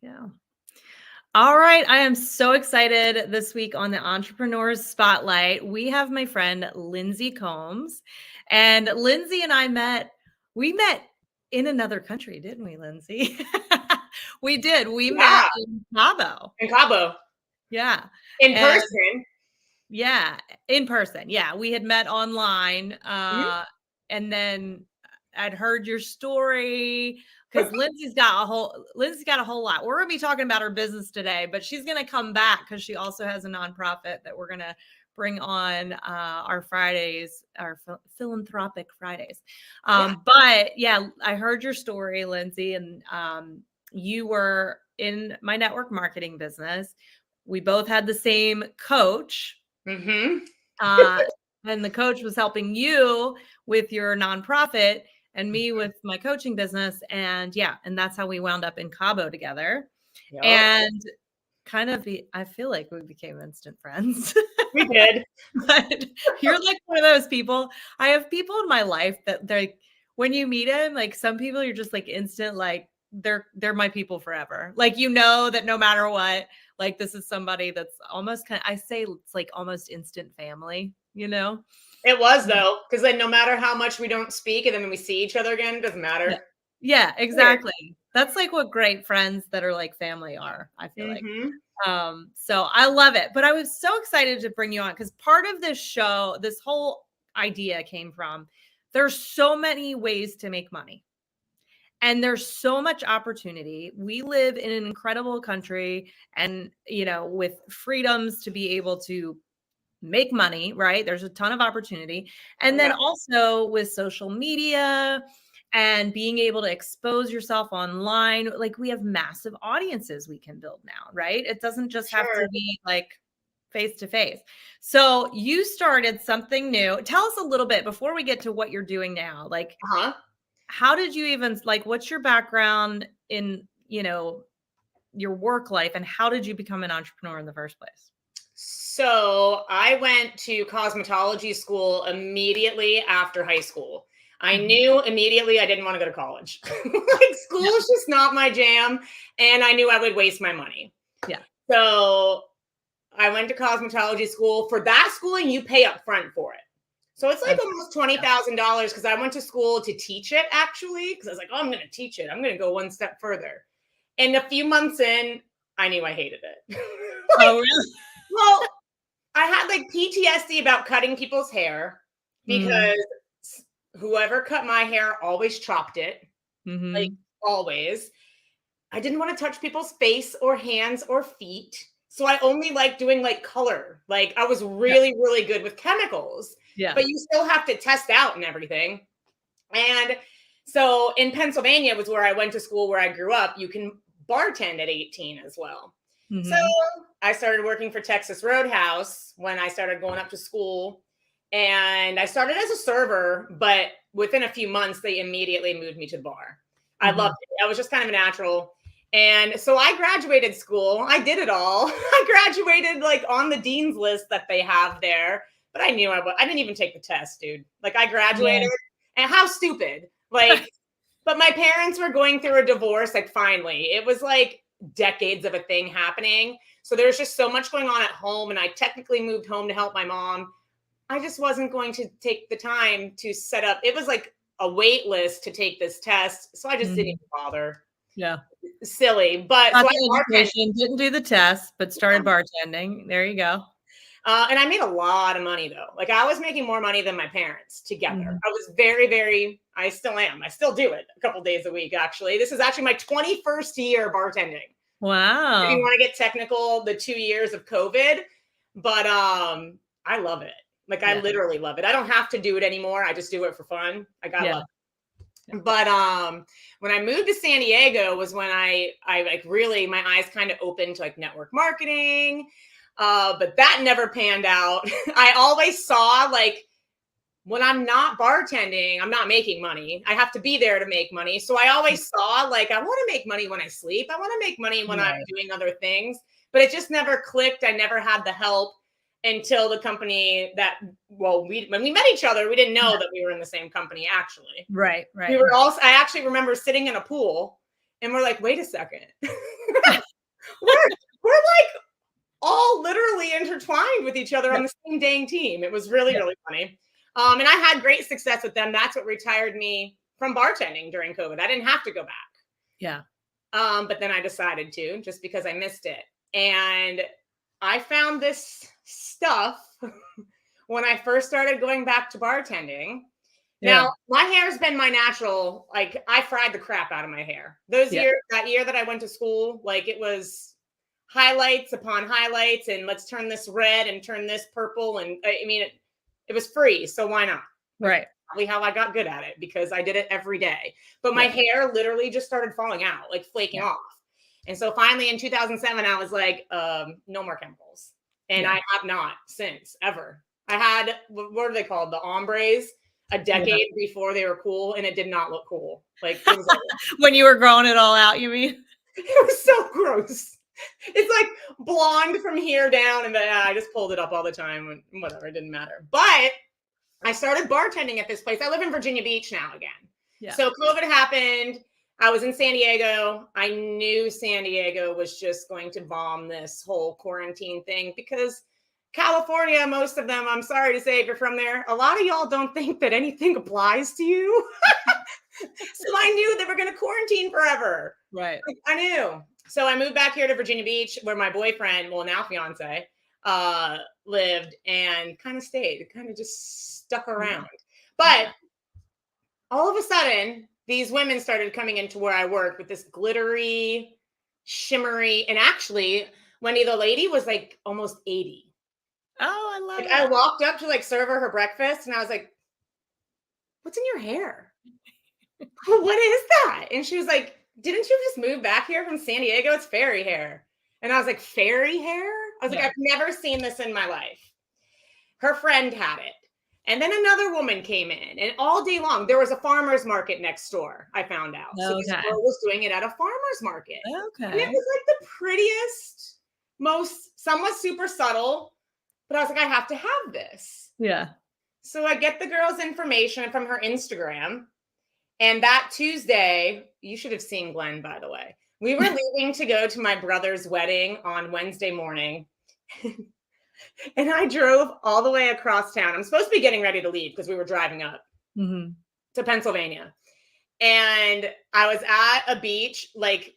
Yeah. All right. I am so excited this week on the Entrepreneurs Spotlight. We have my friend Lindsay Combs. And Lindsay and I we met in another country, didn't we, Lindsay? We did. We met Yeah, in Cabo. in Cabo, Yeah. in And person. yeah, in person. Yeah. We had met online. Mhm. And then I'd heard your story because Lindsay's got a whole lot. We're gonna be talking about her business today, but she's gonna come back because she also has a nonprofit that we're gonna bring on our Fridays, our philanthropic Fridays. Yeah. But yeah, I heard your story, Lindsay, and you were in my network marketing business. We both had the same coach, Mm-hmm. uh, and the coach was helping you with your nonprofit and me with my coaching business. And yeah, and that's how we wound up in Cabo together. Yep. And I feel like we became instant friends. We did. But you're like one of those people. I have people in my life that they're like, when you meet them, like some people you're just like instant, like they're my people forever. Like, you know, that no matter what, like this is somebody that's almost I say it's like almost instant family, you know? It was though, because then no matter how much we don't speak, and then when we see each other again, it doesn't Yeah. matter. Yeah, Weird. exactly. That's like what great friends that are like family are, I feel like. Mm-hmm. So I love it. But I was so excited to bring you on because part of this show, this whole idea came from there's so many ways to make money. And there's so much opportunity. We live in an incredible country and, you know, with freedoms to be able to make money, right? There's a ton of opportunity. And then Yeah, also with social media and being able to expose yourself online, like we have massive audiences we can build now, right? It doesn't just have to sure. be like face to face. So you started something new. Tell us a little bit before we get to what you're doing now. Like, Uh-huh. how did you even like what's your background in, you know, your work life and how did you become an entrepreneur in the first place? So I went to cosmetology school immediately after high school. I Mhm. knew immediately I didn't want to go to college. Like school Yeah. is just not my jam, and I knew I would waste my money. Yeah. So I went to cosmetology school. For that schooling, you pay up front for it. So it's like Okay. almost Yeah. $20,000 because I went to school to teach it actually. Because I was like, oh, I'm going to teach it. I'm going to go one step further. And a few months in, I knew I hated it. Like, Oh, really? well, I had like PTSD about cutting people's hair Mm. because whoever cut my hair always chopped it, like Mhm. always. I didn't want to touch people's face or hands or feet. So I only like doing like color. Like I was Yeah. really, really good with chemicals, Yeah. but you still have to test out and everything. And so in Pennsylvania was where I went to school, where I grew up. You can bartend at 18 as well. So Mhm. I started working for Texas Roadhouse when I started going up to school. And I started as a server, but within a few months, they immediately moved me to the bar. I loved Mhm. it. I was just kind of a natural. And so I graduated school. I did it all. I graduated like on the dean's list that they have there, but I knew I didn't even take the test, dude. Like I Yeah. graduated, and how stupid. Like, but my parents were going through a divorce. Like, finally, it was like decades of a thing happening. So there's just so much going on at home. And I technically moved home to help my mom. I just wasn't going to take the time to set up. It was like a wait list to take this test. So I just didn't Mhm. even bother. Yeah. Silly. But so Got I the bartended. education, didn't do the test, but started bartending. There you go. And I made a lot of money though. Like I was making more money than my parents together. Mhm. I was very, very, I still am. I still do it a couple days a week, actually. This is actually my 21st year bartending. If you Wow. want to get technical, the 2 years of COVID. But I love it. Like I Yeah. literally love it. I don't have to do it anymore. I just do it for fun. Like I Yeah. love it. But when I moved to San Diego was when I like really my eyes kind of opened to like network marketing. But that never panned out. I always saw like when I'm not bartending, I'm not making money. I have to be there to make money. So I always saw like I want to make money when I sleep. I want to make money when I'm Right. doing other things, but it just never clicked. I never had the help until the company that when we met each other, we didn't know Yeah. that we were in the same company actually. Right, We right. were also I actually remember sitting in a pool and we're like, wait a second. we're like all literally intertwined with each other on the same dang team. It was really, really funny. And I had great success with them. That's what retired me from bartending during COVID. I didn't have to go back. Yeah. But then I decided to, just because I missed it. And I found this stuff when I first started going back to bartending. Now, my hair's been my natural, like I fried the crap out of my hair. That year that I went to school, like it was highlights upon highlights, and let's turn this red and turn this purple. And I mean, it was free. So why not? Right. Probably how I got good at it, because I did it every day. But my hair literally just started falling out, like flaking off. And so finally in 2007, I was like, no more chemicals. And I have not since, ever. I had, what are they called? The ombres a decade before they were cool, and it did not look cool. Like, it was like when you were growing it all out, you mean? It was so gross. It's like blonde from here down, and I just pulled it up all the time. Whatever, it didn't matter. But I started bartending at this place. I live in Virginia Beach now again. Yeah. So COVID happened. I was in San Diego. I knew San Diego was just going to bomb this whole quarantine thing, because California, most of them, I'm sorry to say, if you're from there, a lot of y'all don't think that anything applies to you. So I knew they were going to quarantine forever. Right. I knew. So I moved back here to Virginia Beach, where my boyfriend, well, now fiance, lived, and kind of stayed, kind of just stuck around. But all of a sudden, these women started coming into where I work with this glittery, shimmery, and actually, Wendy, the lady was like almost 80. Oh, I love it. I walked up to like serve her breakfast, and I was like, what's in your hair? What is that? And she was like, didn't you just move back here from San Diego? It's fairy hair. And I was like, fairy hair? I was like, I've never seen this in my life. Her friend had it. And then another woman came in, and all day long, there was a farmer's market next door, I found out. So this girl was doing it at a farmer's market. Okay. And it was like the prettiest, some was super subtle, but I was like, I have to have this. Yeah. So I get the girl's information from her Instagram. And that Tuesday, you should have seen Glenn, by the way. We were leaving to go to my brother's wedding on Wednesday morning. And I drove all the way across town. I'm supposed to be getting ready to leave because we were driving up to Pennsylvania. And I was at a beach, like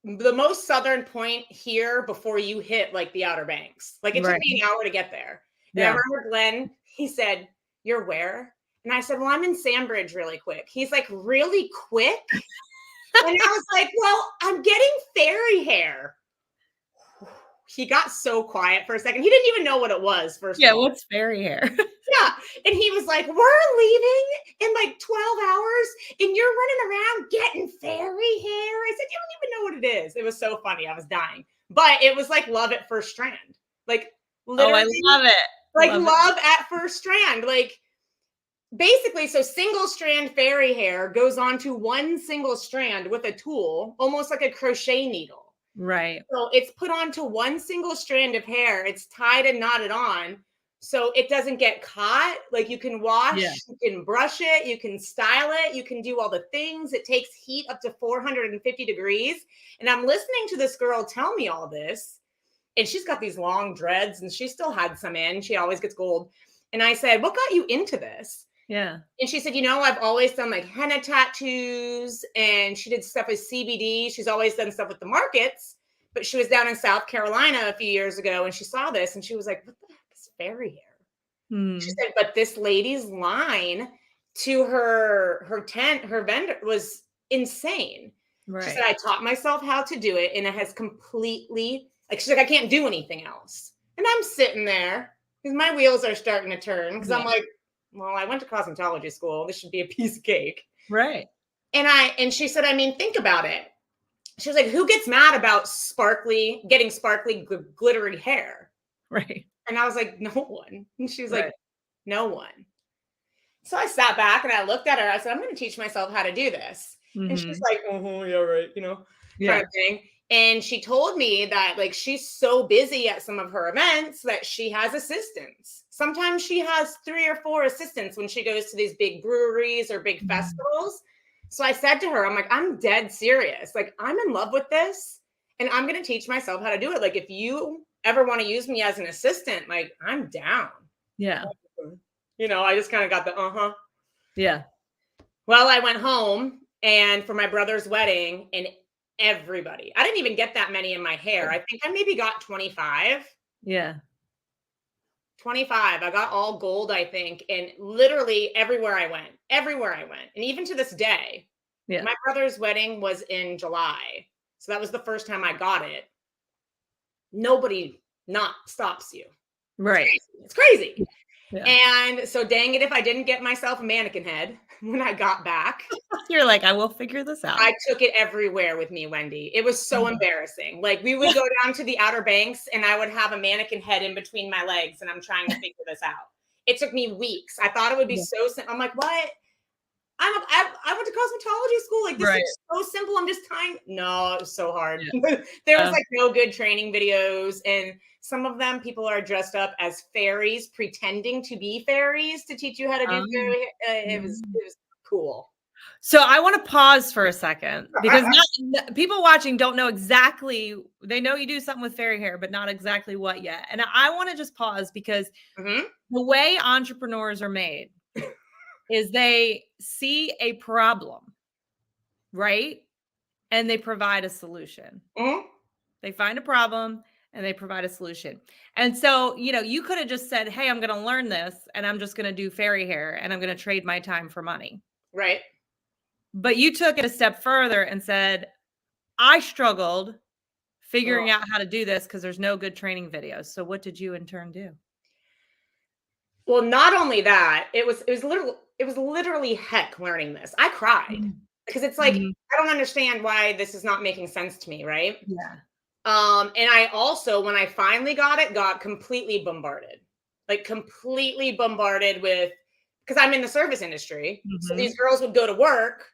the most southern point here before you hit like the Outer Banks. Like it took me an hour to get there. And I remember Glenn, he said, "You're where?" And I said, "Well, I'm in Sandbridge really quick." He's like, "Really quick?" And I was like, "Well, I'm getting fairy hair." He got so quiet for a second. He didn't even know what it was, first of all. What's fairy hair? Yeah. And he was like, "We're leaving in like 12 hours and you're running around getting fairy hair." I said, "You don't even know what it is." It was so funny. I was dying. But it was like love at first strand. Like literally. Oh, I love it. Like love at first strand. Like basically, so single strand fairy hair goes onto one single strand with a tool, almost like a crochet needle. Right. So it's put onto one single strand of hair. It's tied and knotted on, so it doesn't get caught. Like you can wash, you can brush it, you can style it, you can do all the things. It takes heat up to 450 degrees. And I'm listening to this girl tell me all this, and she's got these long dreads, and she still had some in. She always gets gold. And I said, "What got you into this?" Yeah. And she said, "I've always done like henna tattoos," and she did stuff with CBD. She's always done stuff with the markets, but she was down in South Carolina a few years ago, and she saw this, and she was like, "What the heck is fairy hair?" She said, but this lady's line to her tent, her vendor, was insane. Right. She said, "I taught myself how to do it, and it has completely, like, she's like, I can't do anything else." And I'm sitting there because my wheels are starting to turn, because I'm like, well, I went to cosmetology school. This should be a piece of cake. Right. And she said, I mean, think about it. She was like, who gets mad about getting sparkly, glittery hair? Right. And I was like, no one. And she was like, no one. So I sat back and I looked at her. I said, I'm going to teach myself how to do this. And she's like, oh, yeah, right. Kind of thing. And she told me that like she's so busy at some of her events that she has assistants. Sometimes she has 3 or 4 assistants when she goes to these big breweries or big festivals. So I said to her, I'm like, I'm dead serious. Like, I'm in love with this, and I'm going to teach myself how to do it. Like, if you ever want to use me as an assistant, like, I'm down. Yeah. I just kind of got the Yeah. Well, I went home and for my brother's wedding, and I didn't even get that many in my hair. I think I maybe got 25. Yeah. 25. I got all gold, I think, and literally everywhere I went. And even to this day, Yeah. my brother's wedding was in July. So that was the first time I got it. Nobody not stops you. Right. It's crazy. Yeah. And so dang it if I didn't get myself a mannequin head when I got back. You're like, I will figure this out. I took it everywhere with me, Wendy. It was so embarrassing. Like, we would go down to the Outer Banks and I would have a mannequin head in between my legs and I'm trying to figure this out. It took me weeks. I thought it would be so simple. I'm like, what? I went to cosmetology school. Like, this is so simple. I'm just tying. No, it was so hard. Yeah. There was like no good training videos. And some of them, people are dressed up as fairies, pretending to be fairies to teach you how to do fairy. It was cool. So I want to pause for a second because people watching don't know exactly. They know you do something with fairy hair, but not exactly what yet. And I want to just pause because the way entrepreneurs are made is they see a problem, right? And they provide a solution. They find a problem and they provide a solution. And so, you could have just said, hey, I'm going to learn this and I'm just going to do fairy hair and I'm going to trade my time for money. Right. But you took it a step further and said, I struggled figuring out how to do this because there's no good training videos. So what did you in turn do? Well, not only that, it was literally heck learning this. I cried because it's like, I don't understand why this is not making sense to me, right? Yeah. And I also, when I finally got it, got completely bombarded with, because I'm in the service industry. So these girls would go to work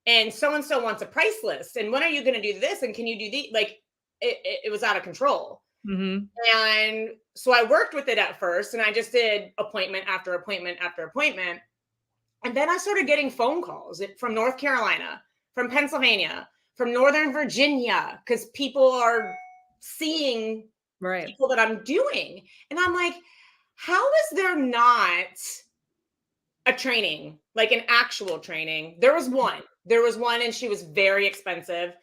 and so-and-so wants a price list. And when are you going to do this? And can you do the, like, it was out of control. And so I worked with it at first and I just did appointment after appointment after appointment. And then I started getting phone calls from North Carolina, from Pennsylvania, from Northern Virginia, because people are seeing people that I'm doing. And I'm like, how is there not a training, like an actual training? There was one and she was very expensive.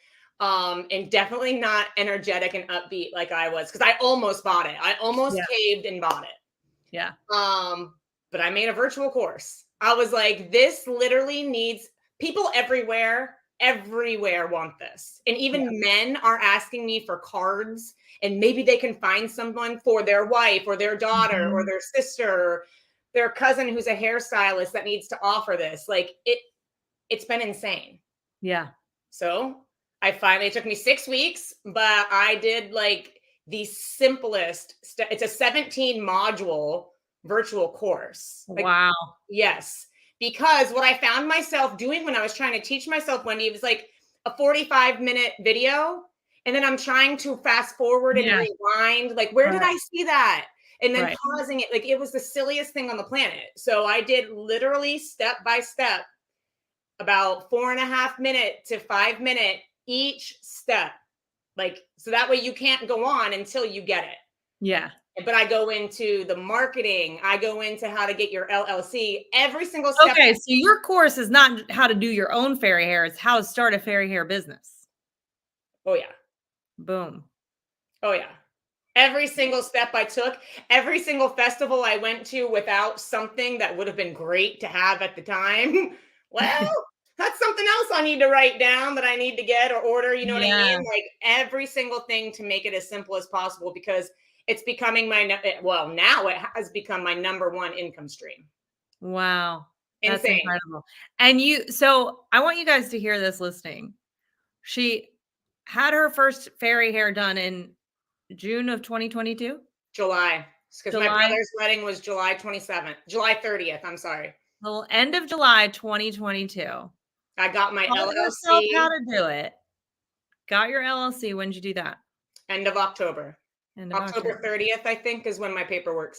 And definitely not energetic and upbeat like I was, because I almost bought it. I almost caved and bought it. Yeah. But I made a virtual course. I was like, this literally needs people everywhere want this. And even men are asking me for cards, and maybe they can find someone for their wife or their daughter or their sister or their cousin who's a hairstylist that needs to offer this. Like, it's been insane. Yeah. So it took me 6 weeks, but I did like the simplest it's a 17 module virtual course. Like, wow. Yes. Because what I found myself doing when I was trying to teach myself, Wendy, it was like a 45-minute video. And then I'm trying to fast forward and rewind. Like, where did I see that? And then pausing it. Like, it was the silliest thing on the planet. So I did literally step by step, about 4.5 minute to 5 minute each step. Like, so that way you can't go on until you get it. Yeah. But I go into the marketing. I go into how to get your LLC, every single step. Okay, so your course is not how to do your own fairy hair. It's how to start a fairy hair business. Oh, yeah. Boom. Oh, yeah. Every single step I took, every single festival I went to without something that would have been great to have at the time. Well, that's something else I need to write down that I need to get or order. You know what I mean? Like, every single thing to make it as simple as possible, because it's becoming now it has become my number one income stream. Wow. That's Insane. incredible. And so I want you guys to hear this listening. She had her first fairy hair done in June of 2022? July. Because my brother's wedding was July 30th. I'm sorry. Well, end of July 2022. I got my Taught yourself how to do it. Got your LLC. When did you do that? End of October. October 30th, I think, is when my paperwork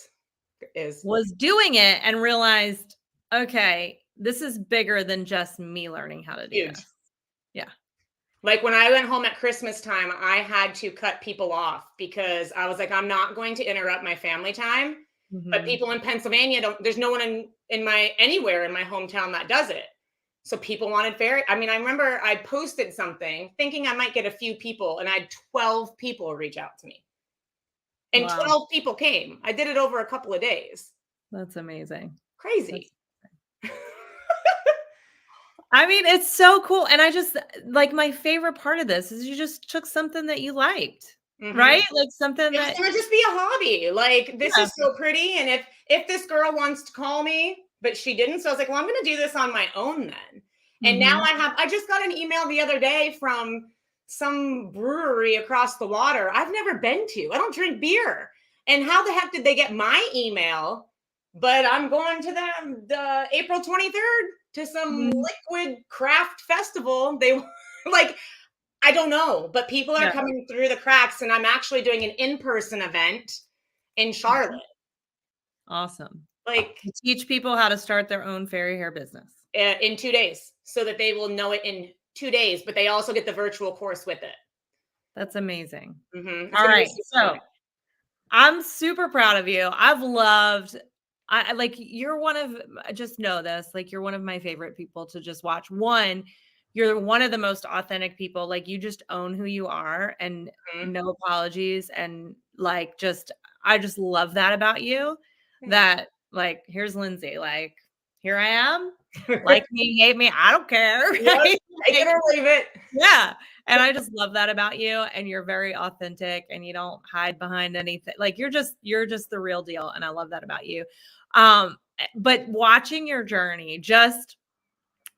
is. Was doing it and realized, okay, this is bigger than just me learning how to do this. Yeah. Like when I went home at Christmas time, I had to cut people off because I was like, I'm not going to interrupt my family time. But Mhm. people in Pennsylvania don't, there's no one in my anywhere in my hometown that does it. So people wanted fairy. I mean, I remember I posted something thinking I might get a few people, and I had 12 people reach out to me. And Wow. 12 people came. I did it over a couple of days. That's amazing. Crazy. That's I mean, it's so cool. And I just like my favorite part of this is you just took something that you liked, Mhm. right? Like something It was that, gonna just be a hobby. Like, this yeah. is so pretty, and if this girl wants to call me, but she didn't, so I was like, "Well, I'm gonna do this on my own then." And now Mhm. I just got an email the other day from some brewery across the water I've never been to. I don't drink beer. And how the heck did they get my email? But I'm going to the April 23rd to some Mhm. liquid craft festival. They like I don't know, but people are Yeah. coming through the cracks, and I'm actually doing an in-person event in Charlotte. Awesome. Like, To teach people how to start their own fairy hair business. in 2 days so that they will know it in 2 days, but they also get the virtual course with it. That's amazing. It's All gonna be right. super So fun. I'm super proud of you. I've loved like you're one of just know this, like you're one of my favorite people to just watch. One, you're one of the most authentic people. Like you just own who you are and Mhm. no apologies and like just I just love that about you. Thanks. That like here's Lindsay, like here I am. Like me, hate me, I don't care. Yep, Right? take it Like, or leave it. yeah. And I just love that about you. And you're very authentic and you don't hide behind anything. Like you're just the real deal. And I love that about you. But watching your journey, just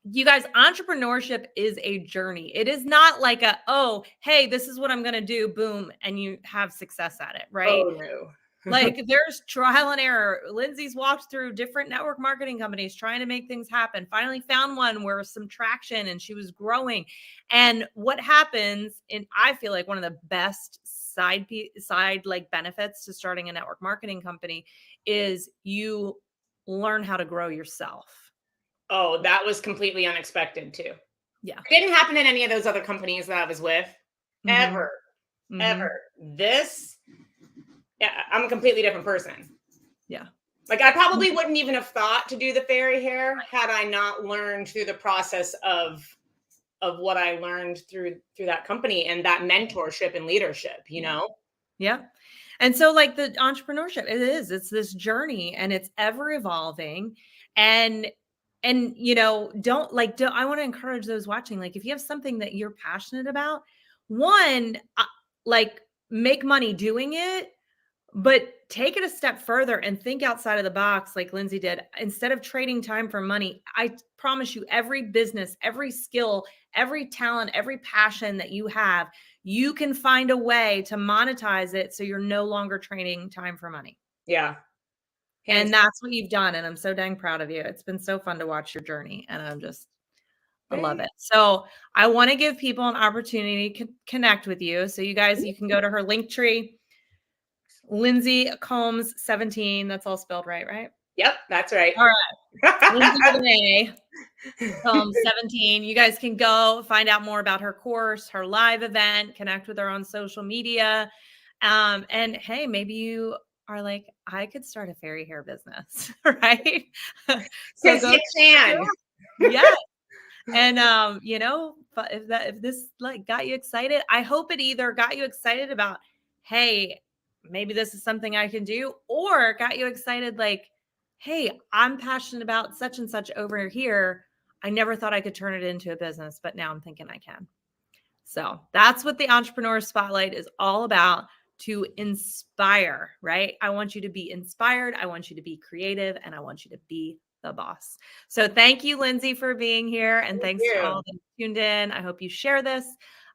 you guys, entrepreneurship is a journey. It is not like a, oh, hey, this is what I'm gonna do, boom, and you have success at it, right? Oh, no. Like there's trial and error. Lindsay's walked through different network marketing companies trying to make things happen. Finally found one where some traction and she was growing. And what happens, and I feel like one of the best side like benefits to starting a network marketing company is you learn how to grow yourself. Oh, that was completely unexpected too. Yeah. It didn't happen in any of those other companies that I was with. Mhm. Ever, Mhm. ever. This, yeah, I'm a completely different person. Yeah. Like, I probably wouldn't even have thought to do the fairy hair had I not learned through the process of what I learned through that company and that mentorship and leadership, you Yeah. know? Yeah. And so like the entrepreneurship, it's this journey and it's ever evolving. And don't I want to encourage those watching, like if you have something that you're passionate about, one, like make money doing it, but take it a step further and think outside of the box like Lindsay did. Instead of trading time for money, I promise you every business, every skill, every talent, every passion that you have, you can find a way to monetize it so you're no longer trading time for money. Yeah. Hands And that's what you've done and I'm so dang proud of you. It's been so fun to watch your journey and I love down. it. So, I want to give people an opportunity to connect with you. So you guys, you can go to her link tree. Lindsay Combs 17. That's all spelled right, right? Yep, that's right. All right. Lindsay with an A. 17. You guys can go find out more about her course, her live event, connect with her on social media. And hey, maybe you are like, I could start a fairy hair business, right? So 'Cause go you check it can. out. Yeah. And but if this like got you excited, I hope it either got you excited about, hey, maybe this is something I can do, or got you excited like, hey, I'm passionate about such and such over here. I never thought I could turn it into a business, but now I'm thinking I can. So that's what the Entrepreneur Spotlight is all about, to inspire, right? I want you to be inspired. I want you to be creative and I want you to be the boss. So thank you, Lindsay, for being here. And Thank thanks to you. all that tuned in. I hope you share this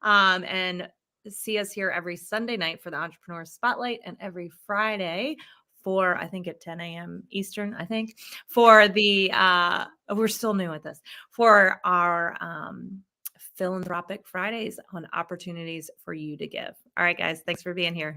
and see us here every Sunday night for the Entrepreneur Spotlight and every Friday for, I think at 10 a.m. Eastern, I think, for the, we're still new at this, for our, Philanthropic Fridays on opportunities for you to give. All right, guys, thanks for being here.